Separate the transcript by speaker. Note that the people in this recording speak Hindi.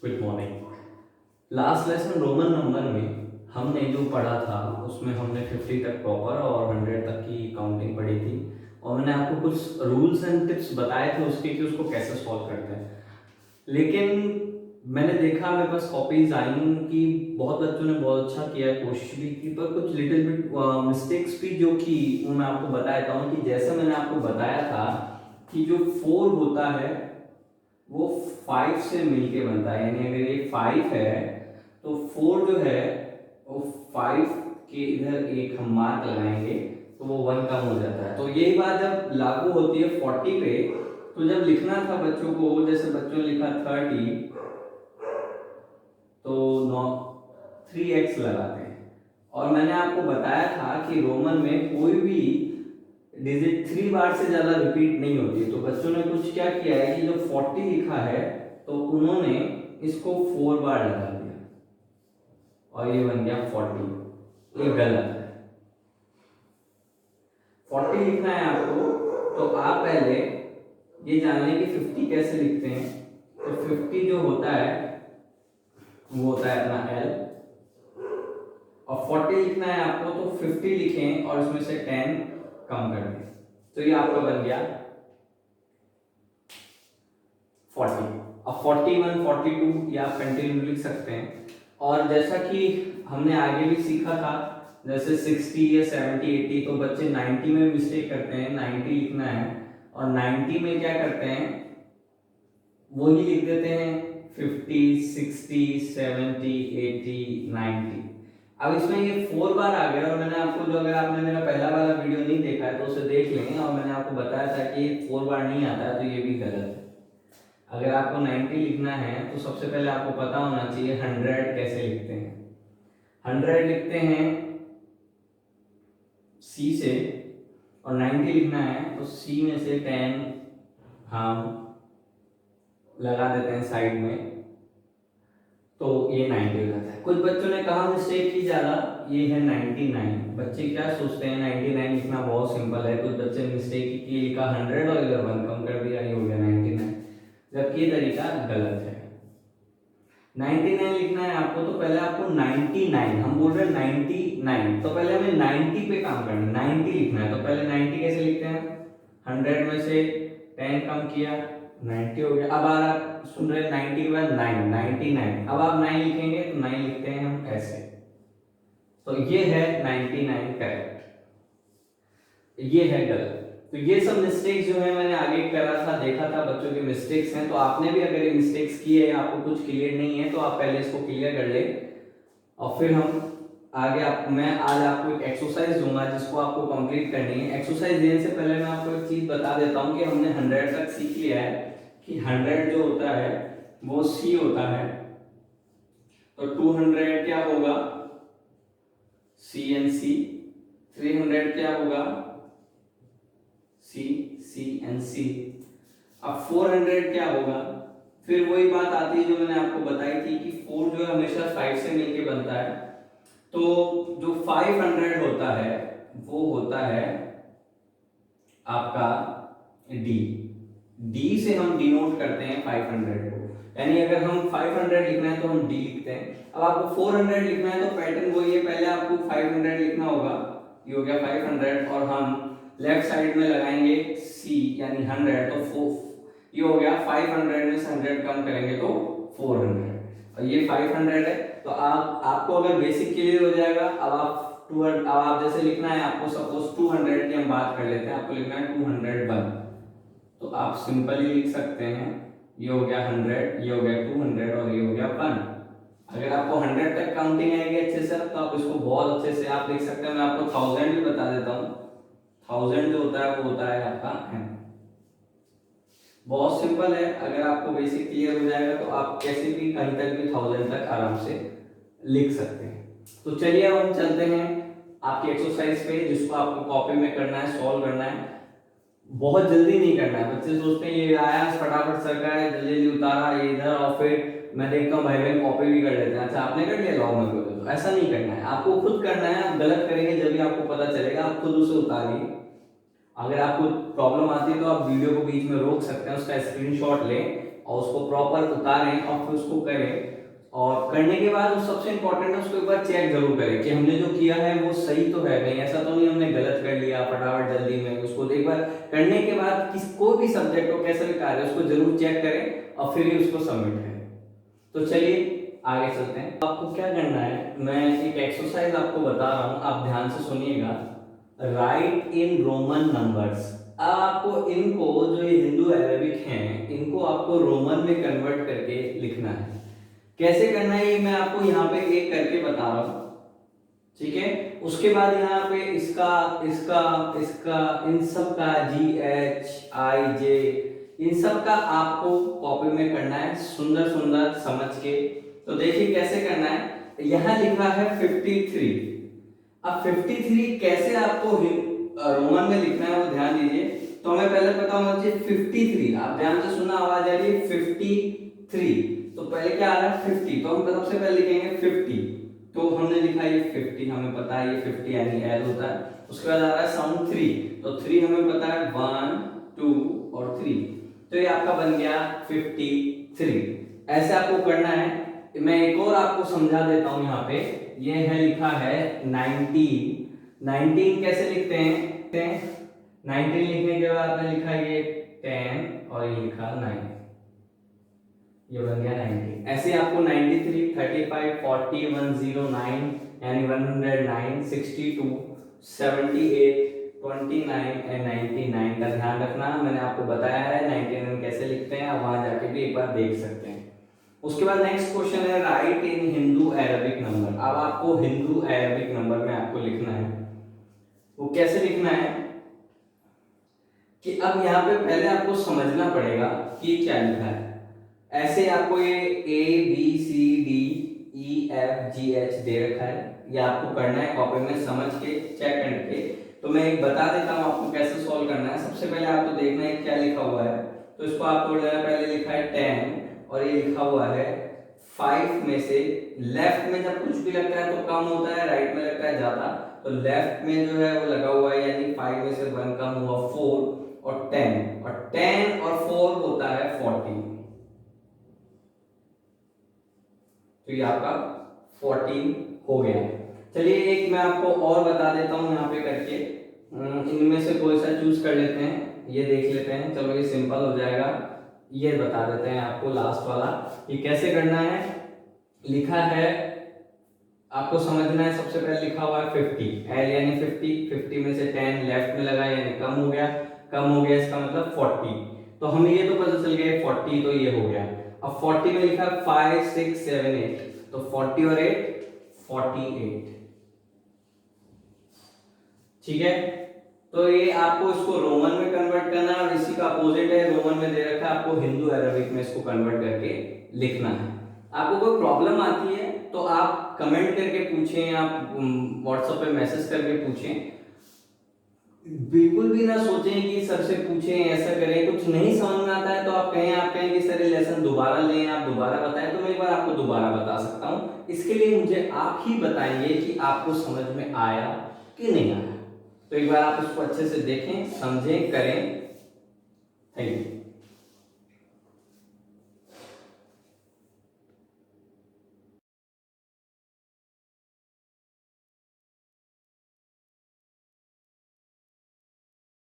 Speaker 1: Good morning. Last lesson Roman number में हमने जो पढ़ा था उसमें हमने 50 तक प्रॉपर और 100 तक की काउंटिंग पढ़ी थी। और मैंने आपको कुछ रूल्स एंड टिप्स बताए थे उसके कि उसको कैसे सॉल्व करते हैं। लेकिन मैंने देखा मेरे पास कॉपीज आई कि बहुत बच्चों ने बहुत अच्छा किया, कोशिश भी की, पर कुछ लिटिल बिट मिस्टेक्स भी जो की वो मैं आपको बता देता हूँ कि जैसे मैंने आपको बताया था कि जो 4 होता है वो 5 से मिलके बनता है। यानी अगर ये 5 है तो 4 जो है वो 5 के इधर एक हम मार्क लगाएंगे तो वो 1 कम हो जाता है। तो यही बात जब लागू होती है 40 पे, तो जब लिखना था बच्चों को, जैसे बच्चों ने लिखा 30 तो 3x लगाते हैं। और मैंने आपको बताया था कि रोमन में कोई भी डिजिट 3 बार से ज्यादा रिपीट नहीं होती है। तो बच्चों ने कुछ क्या किया है कि जो 40 लिखा है तो उन्होंने इसको 4 बार लगा दिया और ये बन गया 40। ये गलत है। 40 लिखना है आपको तो आप पहले ये जान लें कि 50 कैसे लिखते हैं। तो 50 जो होता है वो होता है अपना L, और 40 लिखना है आपको तो 50 लिखें और इसमें से 10 कम कर दें। तो ये आपका बन गया 40। अब 41 42 ये आप कंटिन्यू लिख सकते हैं। और जैसा कि हमने आगे भी सीखा था, जैसे 60 या 70 80 तो बच्चे 90 में मिस्टेक करते हैं, 90 लिखना है। और 90 में क्या करते हैं, वही लिख देते हैं 50 60 70 80 90। अब इसमें ये 4 बार आ गया। और मैंने आपको, जो अगर आपने मेरा पहला वाला वीडियो नहीं देखा है तो उसे देख लें, और मैंने आपको बताया था कि 4 बार नहीं आता है, तो ये भी गलत है। अगर आपको 90 लिखना है तो सबसे पहले आपको पता होना चाहिए 100 कैसे लिखते हैं। 100 लिखते हैं सी से, और 90 लिखना है तो सी में से 10 हम लगा देते हैं साइड में, तो ये 90 हो जाता है। कुछ बच्चों ने कहा मिस्टेक की ज्यादा, ये है 99। बच्चे क्या सोचते हैं 99 लिखना बहुत सिंपल है। कुछ बच्चे मिस्टेक की लिखा 100 और इधर 1 कम कर दिया, ये हो गया 99, जबकि ये तरीका गलत है। 99 लिखना है आपको तो पहले आपको 99, हम बोल रहे हैं 99, तो पहले हमें 90 पे काम करना है, 90 लिखना है। तो पहले 90 कैसे लिखते हैं, 100 में से 10 कम किया, 90 हो गया। अब आप सुन रहे हैं 90 के बाद 9 99, अब आप 9 लिखेंगे तो 9 लिखते हैं हम ऐसे। तो ये है 99 करेक्ट, ये है गलत। तो ये सब मिस्टेक्स जो है मैंने आगे करा था, देखा था बच्चों के मिस्टेक्स हैं। तो आपने भी अगर ये मिस्टेक्स की है, आपको कुछ क्लियर नहीं है, तो आप पहले इसको क्लियर कर ले, और फिर हम आगे मैं आज आपको एक एक्सरसाइज दूंगा जिसको आपको कंप्लीट करनी है। एक्सरसाइज देने से पहले मैं आपको एक चीज बता देता हूँ कि हमने 100 तक सीख लिया है कि 100 जो होता है वो सी होता है। तो 200 क्या होगा, सी एन सी। 300 क्या होगा, सी सी एन सी। अब 400 क्या होगा, फिर वही बात आती है जो मैंने आपको बताई थी कि 4 जो है हमेशा 5 से मिलके बनता है। तो जो 500 होता है वो होता है आपका डी। डी से हम डिनोट करते हैं 500 को। यानी अगर हम 500 लिखना है तो हम डी लिखते हैं। अब आपको 400 लिखना है तो पैटर्न वही है, पहले आपको 500 लिखना होगा, ये हो गया 500, और हम लेफ्ट साइड में लगाएंगे सी यानी 100, तो ये हो गया 500 में से 100 कम करेंगे तो 400, और ये 500 है। तो आपको अगर बेसिक क्लियर हो जाएगा। अब आप जैसे लिखना है आपको, सपोज 200 की हम बात कर लेते हैं, आपको लिखना है 201, तो आप सिंपली लिख सकते हैं ये हो गया 100, ये हो गया 200 और ये हो गया 1। अगर आपको 100 तक काउंटिंग आएगी अच्छे से तो आप इसको बहुत अच्छे से आप लिख सकते हैं। मैं आपको 1000 भी बता देता हूँ। 1000 जो होता है वो होता है आपका n। बहुत सिंपल है, अगर आपको बेसिक क्लियर हो जाएगा तो आप कैसे भी कहीं तक भी 1000 तक आराम से लिख सकते हैं। तो चलिए अब हम चलते हैं आपकी एक्सरसाइज पे, जिसको आपको कॉपी में करना है, सॉल्व करना है। बहुत जल्दी नहीं करना है। बच्चे सोचते हैं ये आया फटाफट सर का है, जल्दी जल्दी उतारा ये इधर, और फिर मैं देखता हूँ भाई बहन कॉपी भी कर लेते हैं, अच्छा आपने कर लिया लाओ मैं कर देता हूँ। ऐसा नहीं करना है, आपको खुद करना है। आप गलत करेंगे जब भी आपको पता चलेगा, आप खुद उसे उतारिए। अगर आपको प्रॉब्लम आती है तो आप वीडियो को बीच में रोक सकते हैं, उसका स्क्रीनशॉट लें और उसको प्रॉपर उतारें और फिर उसको करें। और करने के बाद उस सबसे इंपॉर्टेंट है उसको एक बार चेक जरूर करें कि हमने जो किया है वो सही तो है, कहीं ऐसा तो नहीं हमने गलत कर लिया फटाफट जल्दी में। उसको एक बार करने के बाद कोई भी सब्जेक्ट हो कैसा भी कार्य उसको जरूर चेक करें और फिर ही उसको सबमिट करें। तो चलिए आगे चलते हैं। आपको क्या करना है, मैं एक एक्सरसाइज आपको बता रहा हूँ, आप ध्यान से सुनिएगा। Right in Roman numbers. अब आपको इनको, जो ये हिंदू अरेबिक हैं, इनको आपको रोमन में कन्वर्ट करके लिखना है। कैसे करना है ये मैं आपको यहाँ पे एक करके बता रहा हूँ, ठीक है। उसके बाद यहाँ पे इसका इसका इसका इन सब का GHIJ इन सब का आपको कॉपी में करना है, सुंदर सुंदर समझ के। तो देखिए कैसे करना है। यहाँ लिखा है 53। अब 53 कैसे आपको रोमन में लिखना है वो ध्यान दीजिए। तो मैं पहले बताऊंगा जी 53, आप ध्यान से सुनना, आवाज आ रही है 53। तो पहले क्या आ रहा है 50, तो हम सबसे पहले लिखेंगे 50। तो हमने लिखा ये 50, हमें पता है ये 50 यानी L होता है। उसके बाद आ रहा है साउंड 3, तो 3 हमें पता है 1 2 और 3, तो ये आपका बन गया 53। ऐसे आपको करना है। मैं एक और आपको समझा देता हूं। यहाँ पे ये है लिखा है 19 कैसे लिखते हैं। 19 लिखने के बाद में लिखा ये 10 और ये लिखा 9, ये बन गया 90। ऐसे आपको 93 35 40 109 यानी 109 62 78 29 एंड 99 का ध्यान रखना। मैंने आपको बताया है 99 कैसे लिखते हैं, आप वहां जाके भी एक बार देख सकते हैं। उसके बाद नेक्स्ट क्वेश्चन है राइट इन हिंदू अरेबिक नंबर। अब आपको हिंदू अरेबिक नंबर में आपको लिखना है। वो कैसे लिखना है कि अब यहाँ पे पहले आपको समझना पड़ेगा कि क्या लिखा है। ऐसे आपको ये ABCDEFGH दे रखा है, ये आपको करना है कॉपी में समझ के चेक करके। तो मैं एक बता देता हूँ आपको कैसे सॉल्व करना है। सबसे पहले आपको देखना है क्या लिखा हुआ है, तो इसको आप तोड़ लेना। पहले लिखा है 10 और ये लिखा हुआ है 5 में से लेफ्ट में जब कुछ भी लगता है तो कम होता है, राइट में लगता है ज्यादा। तो लेफ्ट में जो है वो लगा हुआ है, यानी 5 में से 1 कम हुआ 4 और 10, और 10 और 4 होता है 40। तो ये आपका 14 हो गया। चलिए एक मैं आपको और बता देता हूं यहाँ पे करके, इनमें से कोई सा चूज कर लेते हैं, ये देख लेते हैं। चलो ये सिंपल हो जाएगा, ये बता देते हैं आपको लास्ट वाला। ये कैसे करना है, लिखा है आपको समझना है। सबसे पहले लिखा हुआ है 50, L यानी 50 में से 10 लेफ्ट में लगा यानी कम हो गया, इसका मतलब 40। तो हमें ये तो पता चल गया 40, तो ये हो गया। अब 40 में लिखा 5 6 7 8, तो 40 और 8 48, ठीक है। तो ये आपको इसको रोमन में कन्वर्ट करना है, और इसी का अपोजिट है, रोमन में दे रखा है, आपको हिंदू अरबिक में इसको कन्वर्ट करके लिखना है। आपको कोई प्रॉब्लम आती है तो आप कमेंट करके पूछें, आप व्हाट्सएप पे मैसेज करके पूछें। बिल्कुल भी ना सोचें कि सर से पूछें, ऐसा करें। कुछ नहीं समझ में आता है तो आप कहें कि सर लेसन दोबारा लें, आप दोबारा बताएं, तो मैं एक बार आपको दोबारा बता सकता हूं। इसके लिए मुझे आप ही बताएंगे कि आपको समझ में आया कि नहीं आया। तो एक बार आप इसको अच्छे से देखें, समझें, करें। Thank you.